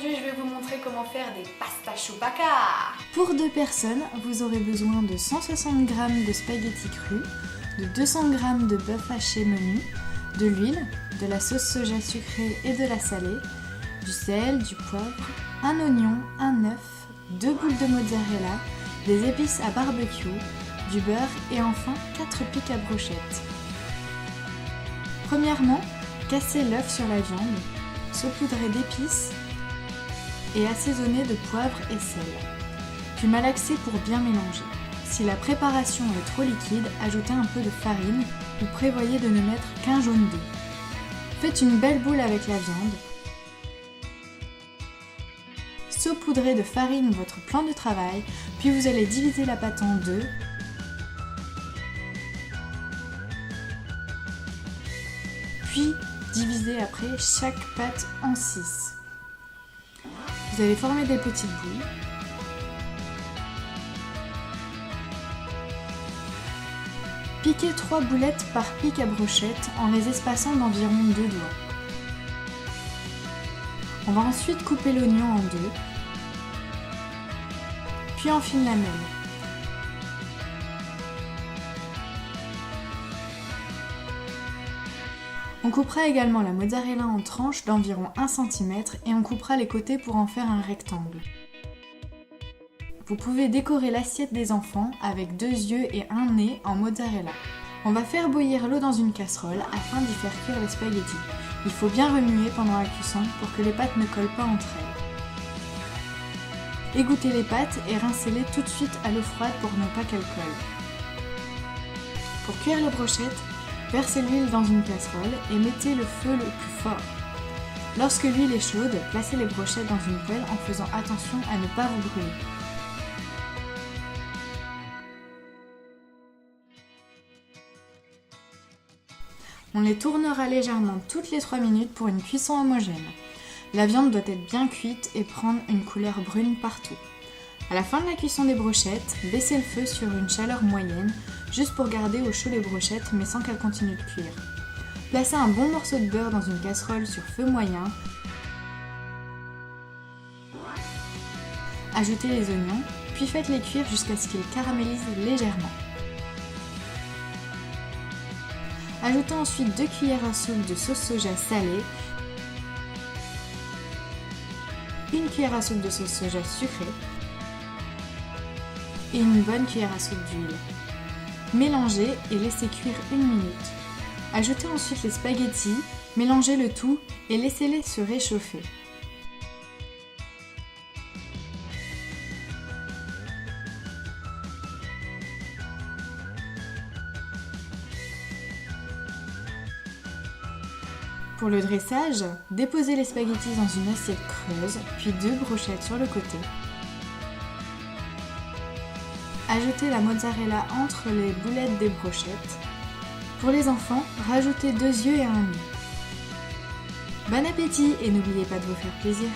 aujourd'hui je vais vous montrer comment faire des pasta choupaca. Pour 2 personnes, vous aurez besoin de 160 g de spaghettis crus, de 200 g de bœuf haché menu, de l'huile, de la sauce soja sucrée et de la salée, du sel, du poivre, un oignon, un œuf, 2 boules de mozzarella, des épices à barbecue, du beurre et enfin 4 pics à brochettes. Premièrement, cassez l'œuf sur la viande, saupoudrez d'épices et assaisonnez de poivre et sel. Puis malaxez pour bien mélanger. Si la préparation est trop liquide, ajoutez un peu de farine ou prévoyez de ne mettre qu'un jaune d'œuf. Faites une belle boule avec la viande. Saupoudrez de farine votre plan de travail, puis vous allez diviser la pâte en deux. Puis divisez après chaque pâte en 6. Vous allez former des petites boules. Piquez 3 boulettes par pic à brochette en les espaçant d'environ 2 doigts. On va ensuite couper l'oignon en deux, puis en fines lamelles. On coupera également la mozzarella en tranches d'environ 1 cm et on coupera les côtés pour en faire un rectangle. Vous pouvez décorer l'assiette des enfants avec 2 yeux et un nez en mozzarella. On va faire bouillir l'eau dans une casserole afin d'y faire cuire les spaghettis. Il faut bien remuer pendant la cuisson pour que les pâtes ne collent pas entre elles. Égouttez les pâtes et rincez-les tout de suite à l'eau froide pour ne pas qu'elles collent. Pour cuire les brochettes, versez l'huile dans une casserole et mettez le feu le plus fort. Lorsque l'huile est chaude, placez les brochettes dans une poêle en faisant attention à ne pas vous brûler. On les tournera légèrement toutes les 3 minutes pour une cuisson homogène. La viande doit être bien cuite et prendre une couleur brune partout. À la fin de la cuisson des brochettes, baissez le feu sur une chaleur moyenne, juste pour garder au chaud les brochettes mais sans qu'elles continuent de cuire. Placez un bon morceau de beurre dans une casserole sur feu moyen. Ajoutez les oignons, puis faites-les cuire jusqu'à ce qu'ils caramélisent légèrement. Ajoutez ensuite 2 cuillères à soupe de sauce soja salée, 1 cuillère à soupe de sauce soja sucrée et une bonne cuillère à soupe d'huile. Mélangez et laissez cuire 1 minute. Ajoutez ensuite les spaghettis, mélangez le tout et laissez-les se réchauffer. Pour le dressage, déposez les spaghettis dans une assiette creuse, puis 2 brochettes sur le côté. Ajoutez la mozzarella entre les boulettes des brochettes. Pour les enfants, rajoutez 2 yeux et un nez. Bon appétit et n'oubliez pas de vous faire plaisir.